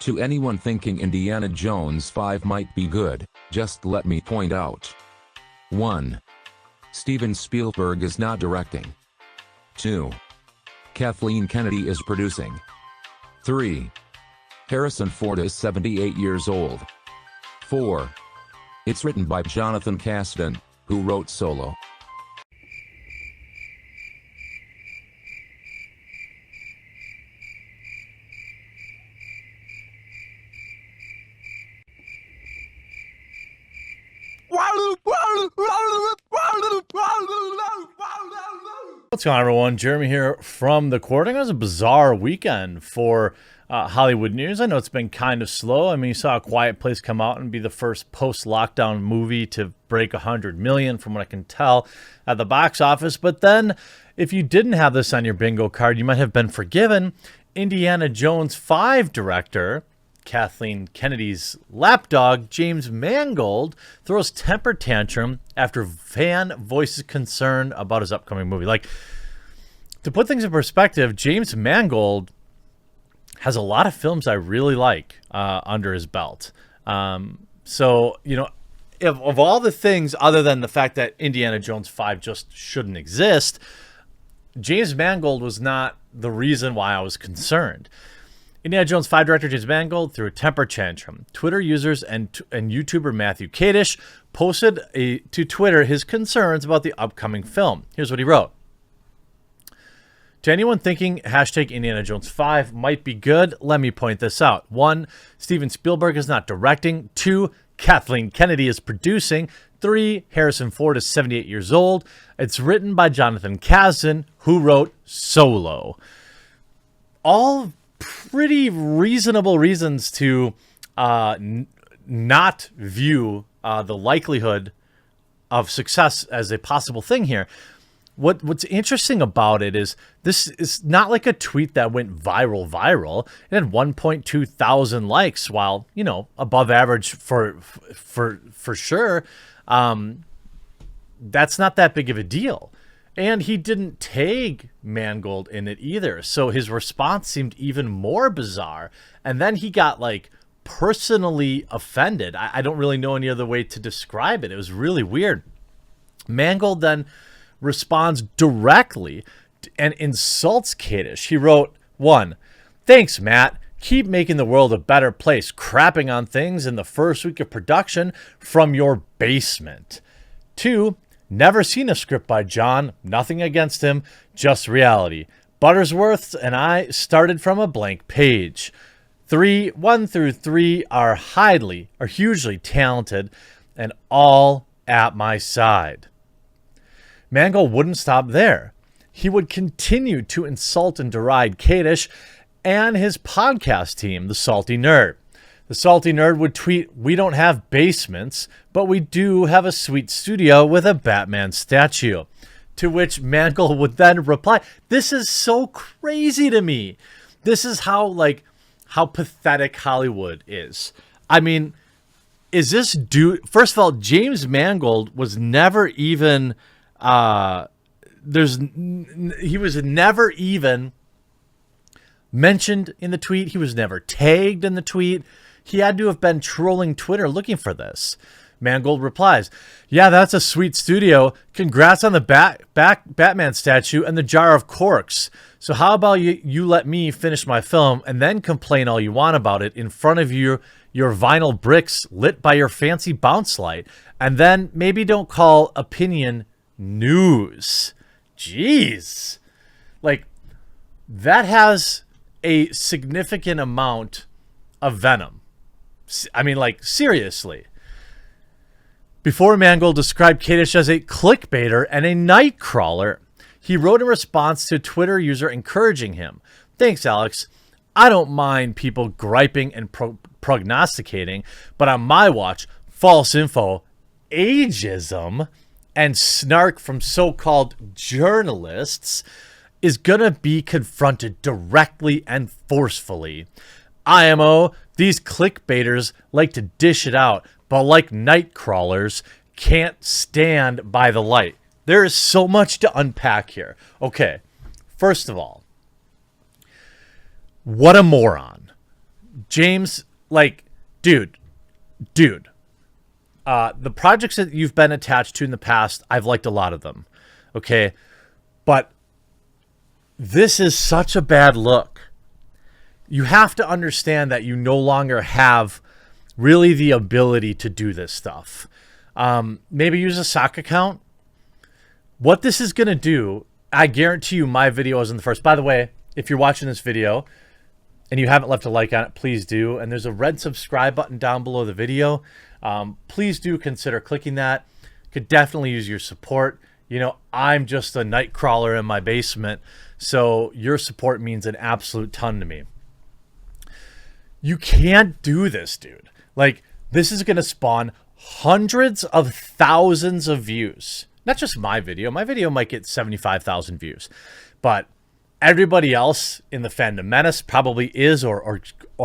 To anyone thinking Indiana Jones 5 might be good, just let me point out. 1. Steven Spielberg is not directing. 2. Kathleen Kennedy is producing. 3. Harrison Ford is 78 years old. 4. It's written by Jonathan Kasdan, who wrote Solo. What's going on, everyone? Jeremy here from the Quartering. It was a bizarre weekend for Hollywood news. I know it's been kind of slow. I mean, you saw A Quiet Place come out and be the first post-lockdown movie to break 100 million, from what I can tell, at the box office. But then, if you didn't have this on your bingo card, you might have been forgiven. Indiana Jones 5 director Kathleen Kennedy's lapdog, James Mangold, throws temper tantrum after fan voices concern about his upcoming movie. Like, to put things in perspective, James Mangold has a lot of films I really like under his belt. So, you know, of all the things, other than the fact that Indiana Jones 5 just shouldn't exist, James Mangold was not the reason why I was concerned. Indiana Jones 5 director James Mangold threw a temper tantrum. Twitter users and YouTuber Matthew Kadish posted to Twitter his concerns about the upcoming film. Here's what he wrote. To anyone thinking hashtag Indiana Jones 5 might be good, let me point this out. 1. Steven Spielberg is not directing. 2. Kathleen Kennedy is producing. 3. Harrison Ford is 78 years old. It's written by Jonathan Kasdan, who wrote Solo. All pretty reasonable reasons to not view the likelihood of success as a possible thing here. What's interesting about it is this is not like a tweet that went viral. It had 1.2 thousand likes, while, you know, above average for sure. That's not that big of a deal. And he didn't tag Mangold in it either. So his response seemed even more bizarre. And then he got, like, personally offended. I don't really know any other way to describe it. It was really weird. Mangold then responds directly and insults Kadish. He wrote, 1. Thanks, Matt. Keep making the world a better place, crapping on things in the first week of production from your basement. 2. Never seen a script by John. Nothing against him, just reality. Buttersworth and I started from a blank page. 3, 1 through 3 are hugely talented and all at my side. Mangold wouldn't stop there. He would continue to insult and deride Kadish and his podcast team, The Salty Nerd. The Salty Nerd would tweet, "We don't have basements, but we do have a sweet studio with a Batman statue." To which Mangold would then reply, "This is so crazy to me." This is how pathetic Hollywood is. I mean, is this dude... First of all, James Mangold was never even... he was never even mentioned in the tweet. He was never tagged in the tweet. He had to have been trolling Twitter looking for this. Mangold replies, "Yeah, that's a sweet studio. Congrats on the Batman statue and the jar of corks. So how about you let me finish my film and then complain all you want about it in front of your vinyl bricks lit by your fancy bounce light, and then maybe don't call opinion news." Jeez. Like, that has a significant amount of venom. I mean, like, seriously. Before, Mangold described Kadish as a clickbaiter and a night crawler. He wrote in response to a Twitter user encouraging him, "Thanks, Alex. I don't mind people griping and prognosticating, but on my watch, false info, ageism, and snark from so-called journalists is gonna be confronted directly and forcefully. IMO, these clickbaiters like to dish it out, but like night crawlers, can't stand by the light." There is so much to unpack here. Okay, first of all, what a moron. James, like, dude, the projects that you've been attached to in the past, I've liked a lot of them. Okay. But this is such a bad look. You have to understand that you no longer have really the ability to do this stuff. Maybe use a sock account. What this is going to do, I guarantee you my video isn't the first. By the way, if you're watching this video and you haven't left a like on it, please do. And there's a red subscribe button down below the video. Please do consider clicking that. Could definitely use your support. You know, I'm just a night crawler in my basement, so your support means an absolute ton to me. You can't do this, dude. Like, this is going to spawn hundreds of thousands of views. Not just my video. My video might get 75,000 views. But everybody else in the Fandom Menace probably is or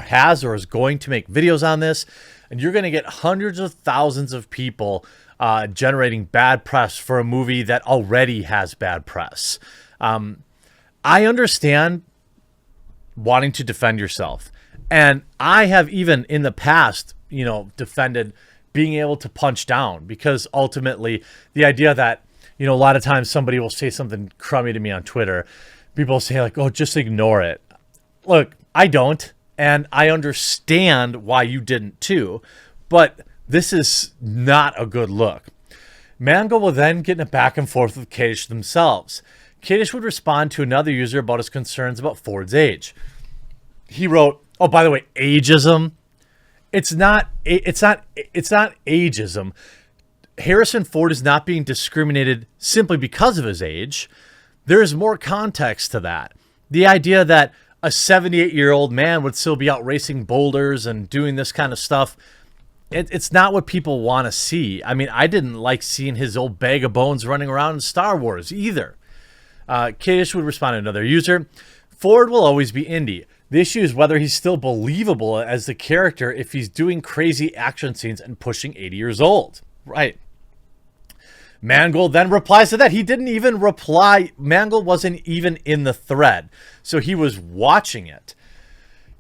has or is going to make videos on this. And you're going to get hundreds of thousands of people generating bad press for a movie that already has bad press. I understand wanting to defend yourself. And I have even in the past, you know, defended being able to punch down, because ultimately the idea that, you know, a lot of times somebody will say something crummy to me on Twitter. People say like, oh, just ignore it. Look, I don't. And I understand why you didn't too. But this is not a good look. Mangold will then get in a back and forth with Kadish themselves. Kadish would respond to another user about his concerns about Ford's age. He wrote, oh, by the way, ageism. It's not ageism. Harrison Ford is not being discriminated simply because of his age. There is more context to that. The idea that a 78-year-old man would still be out racing boulders and doing this kind of stuff, it's not what people want to see. I mean, I didn't like seeing his old bag of bones running around in Star Wars either. Kadish would respond to another user. Ford will always be indie. The issue is whether he's still believable as the character if he's doing crazy action scenes and pushing 80 years old. Right. Mangold then replies to that. He didn't even reply. Mangold wasn't even in the thread, so he was watching it.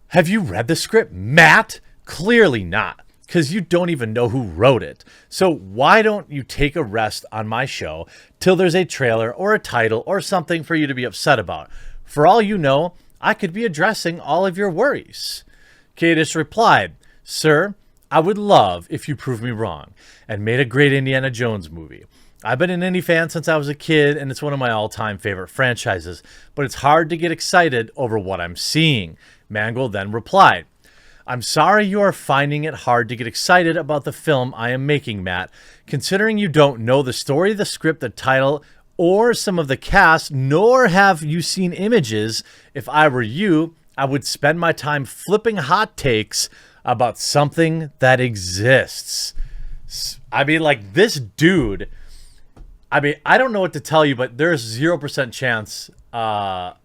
Have you read the script, Matt? Clearly not, because you don't even know who wrote it. So why don't you take a rest on my show till there's a trailer or a title or something for you to be upset about? For all you know, I could be addressing all of your worries. Kadish replied, sir, I would love if you proved me wrong and made a great Indiana Jones movie. I've been an Indy fan since I was a kid, and it's one of my all-time favorite franchises, but it's hard to get excited over what I'm seeing. Mangold then replied, I'm sorry you are finding it hard to get excited about the film I am making, Matt. Considering you don't know the story, the script, the title, or some of the cast, nor have you seen images, if I were you, I would spend my time flipping hot takes about something that exists. I mean, like, this dude, I mean, I don't know what to tell you, but there's 0% chance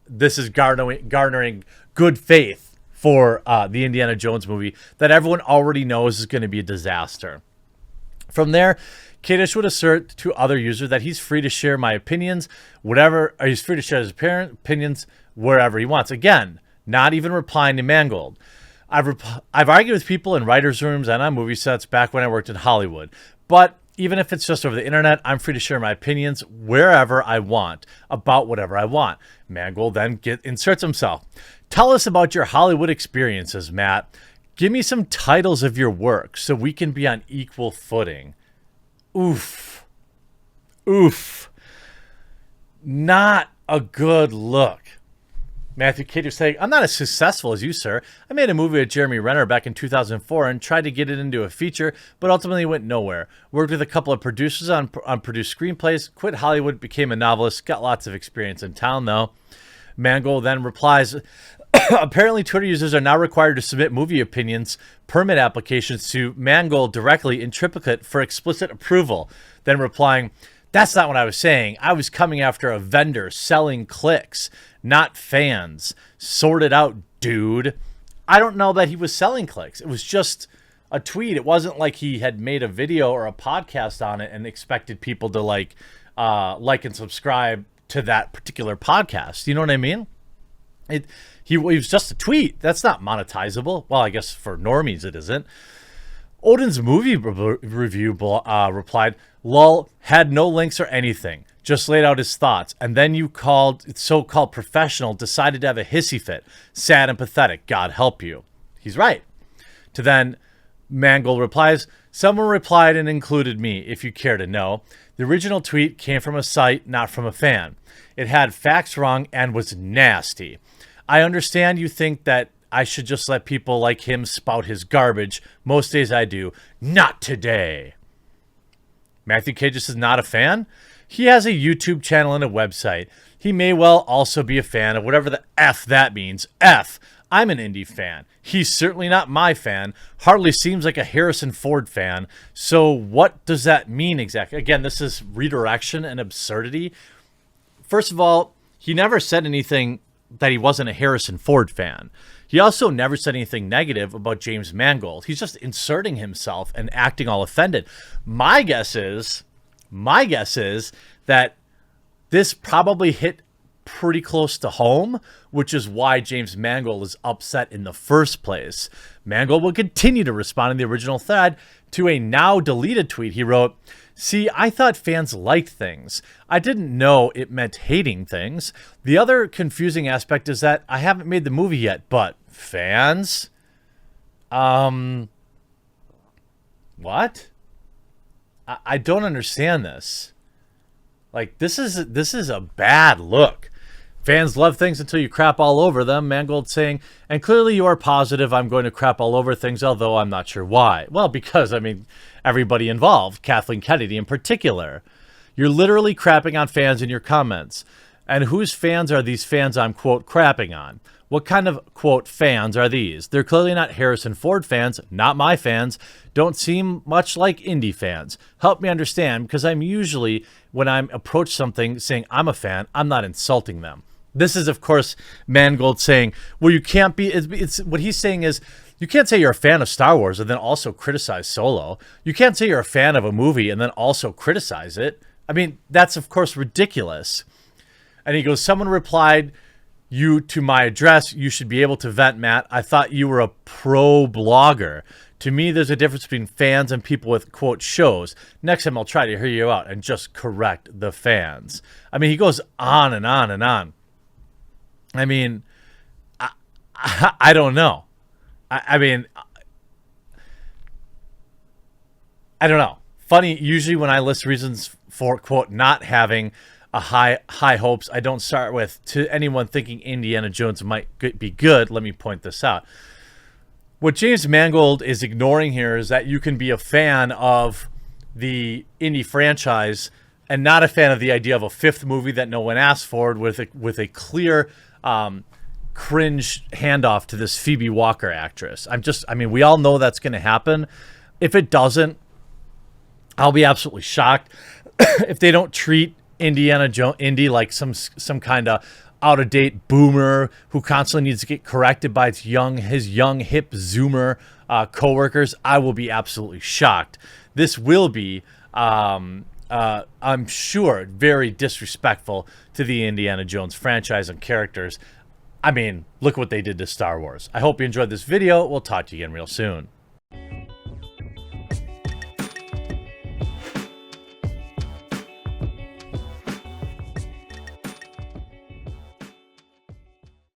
this is garnering good faith for the Indiana Jones movie that everyone already knows is going to be a disaster. From there, Kadish would assert to other users that he's free to share my opinions, whatever, or he's free to share his opinions wherever he wants. Again, not even replying to Mangold. I've argued with people in writers' rooms and on movie sets back when I worked in Hollywood. But even if it's just over the internet, I'm free to share my opinions wherever I want about whatever I want. Mangold then inserts himself. Tell us about your Hollywood experiences, Matt. Give me some titles of your work so we can be on equal footing. Oof. Oof. Not a good look. Matthew Kadish saying, I'm not as successful as you, sir. I made a movie with Jeremy Renner back in 2004 and tried to get it into a feature, but ultimately went nowhere. Worked with a couple of producers on produced screenplays, quit Hollywood, became a novelist, got lots of experience in town, though. Mangold then replies, apparently Twitter users are now required to submit movie opinions, permit applications to Mangold directly in triplicate for explicit approval. Then replying, that's not what I was saying. I was coming after a vendor selling clicks, not fans. Sort it out, dude. I don't know that he was selling clicks. It was just a tweet. It wasn't like he had made a video or a podcast on it and expected people to like and subscribe to that particular podcast. You know what I mean? He was just a tweet. That's not monetizable. Well, I guess for normies it isn't. Odin's movie review replied, "Lol, had no links or anything. Just laid out his thoughts. And then you so-called professional decided to have a hissy fit. Sad and pathetic. God help you." He's right. To then, Mangold replies, "Someone replied and included me, if you care to know. The original tweet came from a site, not from a fan. It had facts wrong and was nasty. I understand you think that I should just let people like him spout his garbage. Most days I do. Not today." Matthew K just is not a fan. He has a YouTube channel and a website. He may well also be a fan of whatever the F that means. F. I'm an indie fan. He's certainly not my fan. Hardly seems like a Harrison Ford fan. So what does that mean exactly? Again, this is redirection and absurdity. First of all, he never said anything that he wasn't a Harrison Ford fan. He also never said anything negative about James Mangold. He's just inserting himself and acting all offended. My guess is that this probably hit pretty close to home, which is why James Mangold is upset in the first place. Mangold will continue to respond in the original thread to a now deleted tweet. He wrote, "See, I thought fans liked things. I didn't know it meant hating things. The other confusing aspect is that I haven't made the movie yet, but fans? What? I don't understand this. Like, this is a bad look. Fans love things until you crap all over them," Mangold saying, "and clearly you are positive I'm going to crap all over things, although I'm not sure why." Well, because, I mean, everybody involved, Kathleen Kennedy in particular. "You're literally crapping on fans in your comments. And whose fans are these fans I'm, quote, crapping on? What kind of, quote, fans are these? They're clearly not Harrison Ford fans, not my fans. Don't seem much like indie fans. Help me understand, because I'm usually, when I'm approached something saying I'm a fan, I'm not insulting them." This is, of course, Mangold saying, well, you can't be, it's what he's saying is, you can't say you're a fan of Star Wars and then also criticize Solo. You can't say you're a fan of a movie and then also criticize it. I mean, that's, of course, ridiculous. And he goes, "Someone replied you to my address. You should be able to vent, Matt. I thought you were a pro blogger. To me, there's a difference between fans and people with, quote, shows. Next time I'll try to hear you out and just correct the fans." I mean, he goes on and on and on. I mean, I don't know. I mean, I don't know. Funny, usually when I list reasons for, quote, not having a high hopes, I don't start with, to anyone thinking Indiana Jones might be good, let me point this out. What James Mangold is ignoring here is that you can be a fan of the indie franchise and not a fan of the idea of a fifth movie that no one asked for with a clear cringe handoff to this Phoebe Walker actress. I mean, we all know that's going to happen. If it doesn't, I'll be absolutely shocked. If they don't treat Indiana Jones Indy like some kind of out-of-date boomer who constantly needs to get corrected by his young hip Zoomer coworkers, I will be absolutely shocked. This will be, I'm sure, very disrespectful to the Indiana Jones franchise and characters. I mean, look what they did to Star Wars. I hope you enjoyed this video. We'll talk to you again real soon.